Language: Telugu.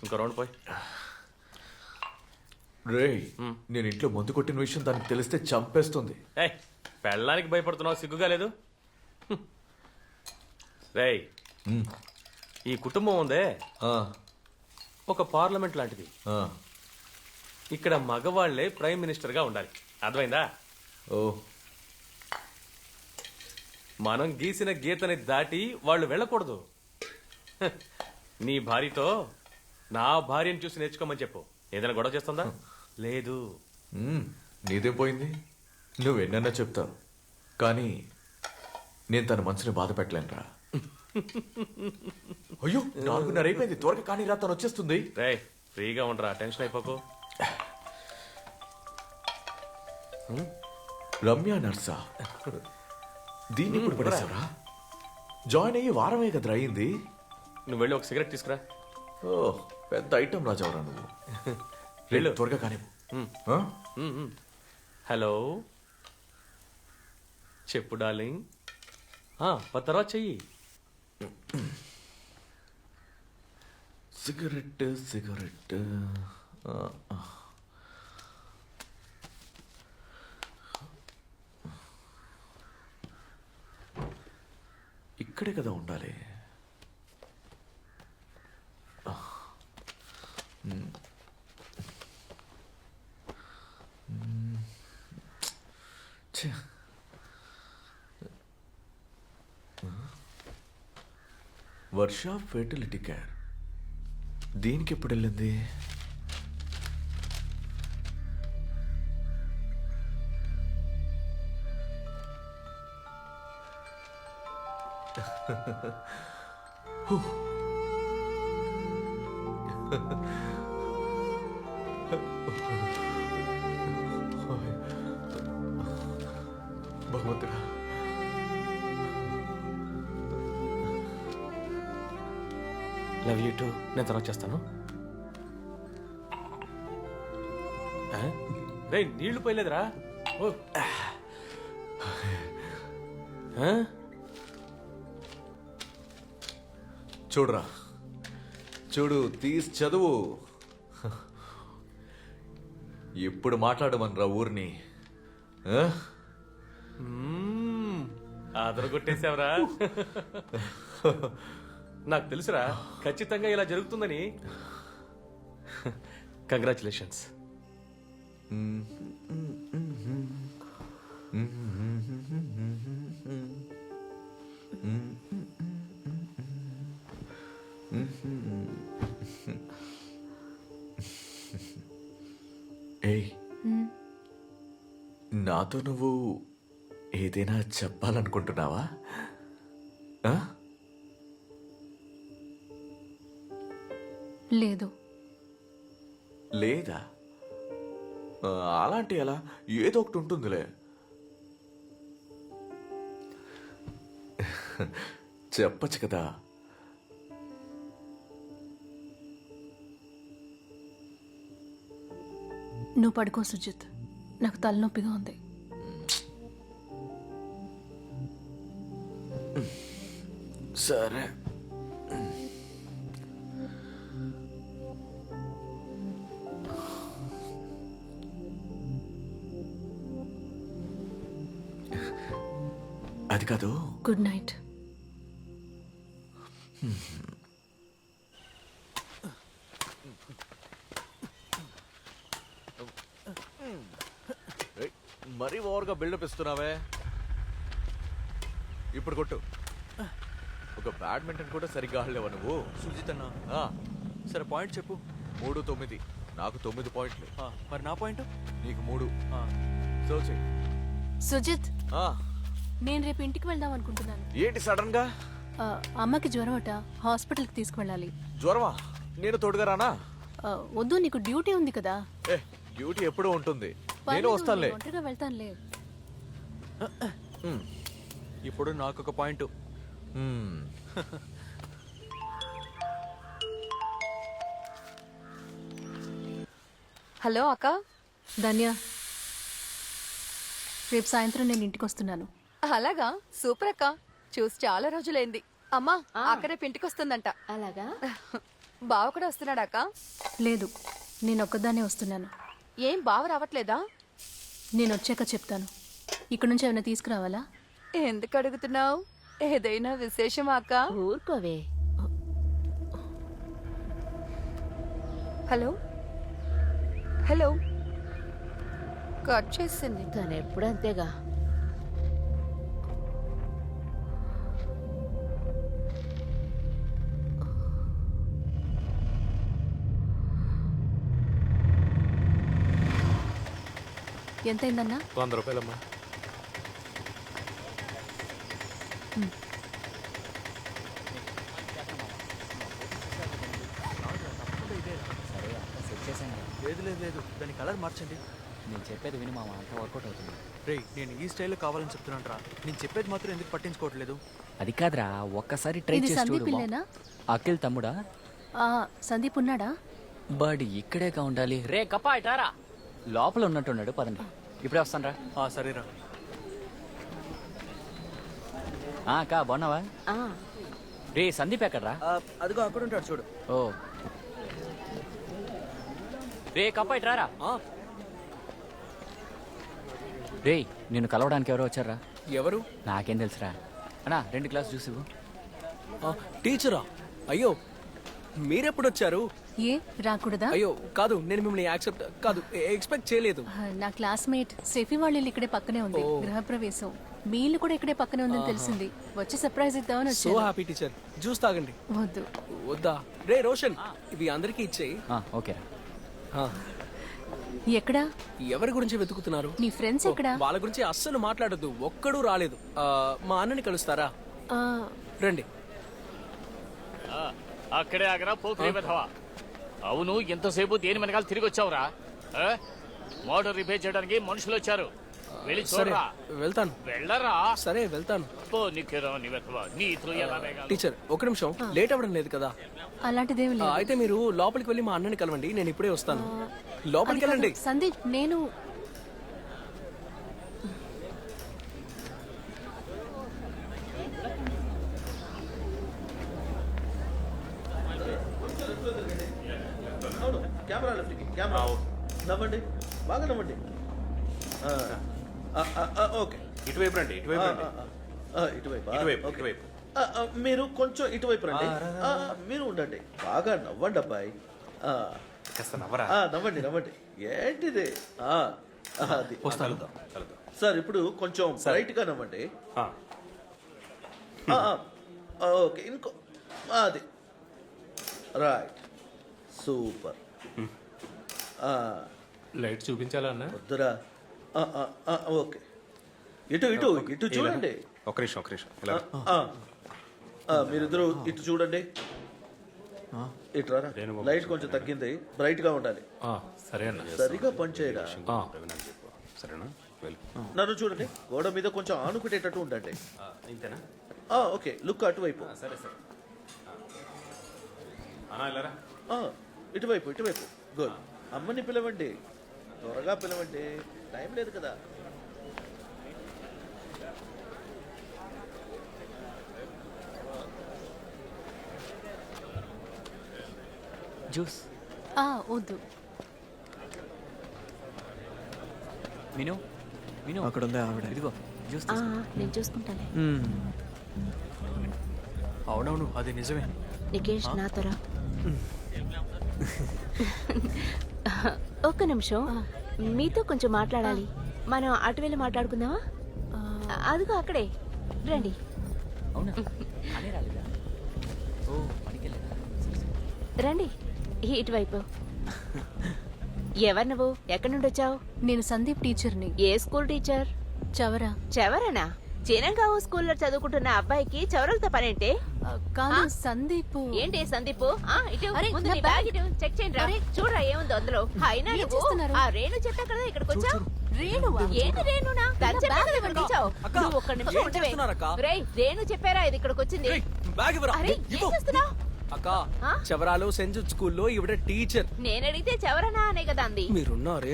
ఇంకో రౌండ్ పోయి. రే నేను ఇంట్లో మందు కొట్టిన విషయం దానికి తెలిస్తే చంపేస్తుంది. ఏయ్, పెళ్ళానికి భయపడుతున్నావు, సిగ్గుగా లేదు? రేయ్, ఈ కుటుంబం ఉందే ఆ, ఒక పార్లమెంట్ లాంటిది. ఆ, ఇక్కడ మగవాళ్లే ప్రైమ్ మినిస్టర్ గా ఉండాలి, అర్థమైందా? ఓ మనం గీసిన గీతని దాటి వాళ్ళు వెళ్ళకూడదు. హ, నీ భార్యతో నా భార్యను చూసి నేర్చుకోమని చెప్పు. ఏదైనా గొడవ చేస్తుందా? లేదు. నీదేం పోయింది? నువ్వెన్నన్నా చెప్తావు, కానీ నేను తన మనసుని బాధ పెట్టలేనురా. అయ్యో 4:30 అయిపోయింది, త్వరగా కానీ రా, తను వచ్చేస్తుంది. రే, ఫ్రీగా ఉండరా, టెన్షన్ అయిపోకు. రమ్య నర్సా, దీన్ని ఇప్పుడు పడేసావరా? జాయిన్ అయ్యి వారమే కదరా అయింది. నువ్వు వెళ్ళి ఒక సిగరెట్ తీసుకురా. ఓ పెద్ద ఐటమ్ రాజావరా నువ్వు. వెళ్ళు. త్వరగా కానీ. హలో, చెప్పు డార్లింగ్. తర్వాత చెయ్యి. Cigarette cigarette. ఇక్కడే కదా ఉండాలి. ఛే. వర్ష ఫెర్టిలిటీ కేర్, దీనికి ఎప్పుడు వెళ్ళింది? భగవంతుడా, లవ్ యూ టూ. నేను తర్వాత చేస్తాను. రే, నీళ్లు పోయలేదురా. ఓ. చూడురా, చూడు, తీసి చదువు. ఎప్పుడు మాట్లాడమనరా ఊరిని? అదరగొట్టేశావరా. నాకు తెలుసురా, ఖచ్చితంగా ఇలా జరుగుతుందని. కంగ్రాచులేషన్స్. ఏయ్, నాతో నువ్వు ఏదైనా చెప్పాలనుకుంటున్నావా? లేదు. లేదా? అలాంటి ఎలా? ఏదో ఒకటి ఉంటుందిలే. చెప్పచ్చు కదా. నువ్వు పడుకో సుజిత్, నాకు తలనొప్పిగా ఉంది. సరే. అది కాదు. Good night. మరీ ఓవర్గా బిల్డప్ ఇస్తున్నావే. ఇప్పుడు కొట్టు. ఒక బ్యాడ్మింటన్ కూడా సరిగ్గా ఆడలేవా నువ్వు? సుజిత్ అన్న, సరే పాయింట్ చెప్పు. 3-9. నాకు 9 పాయింట్లు. మరి నా పాయింట్? నీకు 3. సో చెయ్యి. సుజిత్, నేను రేపు ఇంటికి వెళ్దాం అనుకుంటున్నాను. ఏంటి సడన్ గా? అమ్మకి జ్వరం అట, హాస్పిటల్కి తీసుకువెళ్ళాలి. జ్వరమా? నేను తోడుగా రానా? వద్దు, నీకు డ్యూటీ ఉంది కదా. డ్యూటీ ఎప్పుడూ ఉంటుంది, నేను వస్తానులే. ఒంటరిగా వెళ్తానులే. ఇప్పుడు నాకు ఒక పాయింట్. హలో అక్క. ధన్య, రేపు సాయంత్రం నేను ఇంటికి వస్తున్నాను. అలాగా, సూపర్ అక్క. చూసి చాలా రోజులైంది. అమ్మా అక్క రేపు ఇంటికి వస్తుందంట. అలాగా? బావ కూడా వస్తున్నాడా అక్క? లేదు నేను ఒక్కదాన్నే వస్తున్నాను. ఏం బావ రావట్లేదా? నేను వచ్చాక చెప్తాను. ఇక్కడ నుంచి ఏమైనా తీసుకురావాలా? ఎందుకు అడుగుతున్నావు? ఏదైనా విశేషమా అక్క? ఊరుకోవే. హలో హలో కట్ చేసింది. తను ఎప్పుడు అంతేగా. ఎంతైందన్నా? 100 రూపాయలమ్మా. లేదు లేదు లేదు, దాని కలర్ మార్చండి. నేను చెప్పేది విని మామ, అంత వర్కౌట్ అవుతుంది. రే, నేను ఈ స్టైల్లో కావాలని చెప్తున్నాను రా. నేను చెప్పేది మాత్రం ఎందుకు పట్టించుకోవట్లేదు? అది కాదురా, ఒక్కసారి ట్రై ఇది చేసి సందీప్ చూడు. ఇల్లేనా? అఖిల్ తమ్ముడా? ఆ, సందీప్ ఉన్నాడా? బడ్ ఇక్కడేగా ఉండాలి. రే కప్పా ఇటారా, లోపల ఉన్నట్టున్నాడు. పదండి, ఇప్పుడే వస్తాను రా. సరేరా. అక్క బాగున్నావా? ఆ, రే సందీప్ ఎక్కడ్రా? అదిగో అక్కడ ఉంటాడు చూడు. ఓ రే కప్పా ఇటారా. రే నిన్ను కలవడానికి ఎవరో వచ్చారా? ఎవరు? నాకేం తెలుసురా. అన్నా 2 గ్లాస్ జ్యూస్ ఇవ్వు. టీచరా? అయ్యో, మీరెప్పుడు వచ్చారు? ఏ రాకూడదా? అయ్యో కాదు, నేను మిమ్మల్ని ఎక్స్పెక్ట్ చేయలేదు. ఆ, నా క్లాస్మేట్ సెఫీ వాళ్ళ ఇల్లు ఇక్కడే పక్కనే ఉంది. గృహప్రవేశం. మీ ఇల్లు కూడా ఇక్కడే పక్కనే ఉందని తెలిసింది. వచ్చి సర్ప్రైజ్ ఇద్దామని సో వచ్చాను. Happy teacher. జ్యూస్ తాగండి. వద్దు. వద్దా? రే రోషన్, ఇవి అందరికీ ఇచ్చేయి. ఓకేరా. ఎక్కడా? ఎవరి గురించి వెతుకుతున్నారు? నీ ఫ్రెండ్స్ ఎక్కడా? వాళ్ళ గురించి అస్సలు మాట్లాడొద్దు. ఒక్కడూ రాలేదు. మా అన్నని కలుస్తారా? ఆ, రండి. అక్కడే ఆగరా పోకిరి వెధవా. అవును, ఎంతసేపు దేని వెనకాల తిరిగి వచ్చావురా? మోటార్ రిపేర్ చేయడానికి మనుషులు వచ్చారు. వెళ్ళి సరే చూడరా. వెళ్తాను. వెళ్ళరా. సరే వెళ్తాను. పో నిక్కిరా నీ వెధవా. నీతో ఎలా వేగాలి? టీచర్ ఒక నిమిషం, లేట్ అవ్వడం లేదు కదా? అలాంటిదేం లేదు. అయితే మీరు లోపలికి వెళ్ళి మా అన్నని కలవండి, నేను ఇప్పుడే వస్తాను. లోపలికి అది కాదు, వెళ్ళండి. సందీప్ నేను కెమెరా కెమెరా నవ్వండి, బాగా నవ్వండి. ఓకే, ఇటువైపు రండి, ఇటువైపు రండి. ఇటువైపు ఇటువైపు, ఓకే. ఇటువైపు. మీరు కొంచెం ఇటువైపు రండి. మీరు ఉండండి, బాగా నవ్వండి అబ్బాయి. కాస్త నవ్వరా. నవ్వండి నవ్వండి. ఏంటిది? అది కలుద్దాం, కలుద్దాం. సార్ ఇప్పుడు కొంచెం బ్రైట్ గా నవ్వండి. ఓకే, ఇంకో అది రైట్, సూపర్. లైట్ చూపించాలా అన్న? వద్దురా. ఓకే, ఇటు ఇటు ఇటు చూడండి. ఒక నిమిషం ఇలా రా. మీరిద్దరు ఇటు చూడండి. ఇటు రారా. లైట్ కొంచెం తగ్గింది, బ్రైట్ గా ఉండాలి. సరే అన్న. సరిగా పనిచేయరా. సరేనా? వెళ్ళు. నన్ను చూడండి, గోడ మీద కొంచెం ఆనుకునేటట్టు ఉండండి. ఇంతేనా? ఓకే, లుక్ అటువైపు. సరే సరే. అన్నా ఇలా రా. ఇటువైపు ఇటువైపు. గుడ్. అమ్మని పిలవండి, త్వరగా పిలవండి, టైం లేదు కదా. జ్యూస్. వద్దు. విను విను, అక్కడ ఉందా ఆవిడ? ఇదిగో జ్యూస్ ఆ, నేను చూసుకుంటాను. అవునవును, అది నిజమే. నికేష్ నాతోరా. ఒక్క నిమిషం, మీతో కొంచెం మాట్లాడాలి. మనం అటు వెళ్ళి మాట్లాడుకుందామా? అదిగో అక్కడే, రండి. అవునా? అనే రాలేదా? ఓ పనికెళ్ళదా? రండి ఇటువైపు. ఎవరు నువ్వు? ఎక్కడి నుండి వచ్చావు? నేను సందీప్ టీచర్ని. ఏ స్కూల్ టీచర్? చవరా. చెవరనా? చినంగావు స్కూల్లో చదువుకుంటున్న అబ్బాయికి చవరలతో పనేంటే? కాదు సందీప్. ఏంటి సందీప్? ఇటు అరే, ముందు నా నీ బ్యాగ్. బ్యాగ్ ఇటు చెక్ చేయండి రా. చూడరా ఏముందో అందులో. అయినా ఏం నువ్వు చేస్తున్నారు? ఆ రేణు చెప్పా కదా ఇక్కడికి వచ్చావు. రేణువా? ఏంటి రేణునా? తను చెప్పా కదా ఇక్కడికి వచ్చావు. అక్క, నువ్వు ఒక్క నిమిషం ఏం ఉండవే. చేస్తున్నారక్క? రేయ్, రేణు చెప్పారా ఇది ఇక్కడికి వచ్చింది? బ్యాగ్ ఇవ్వరా. అరే ఏం ఇవ్వు. చేస్తున్నావు? అక్క, ఆ? చెవరాలు సెంట్ స్కూల్లో ఈవిడ టీచర్. నేను అడిగితే చెవరనా అనే కదా అంది. మీరున్నారే,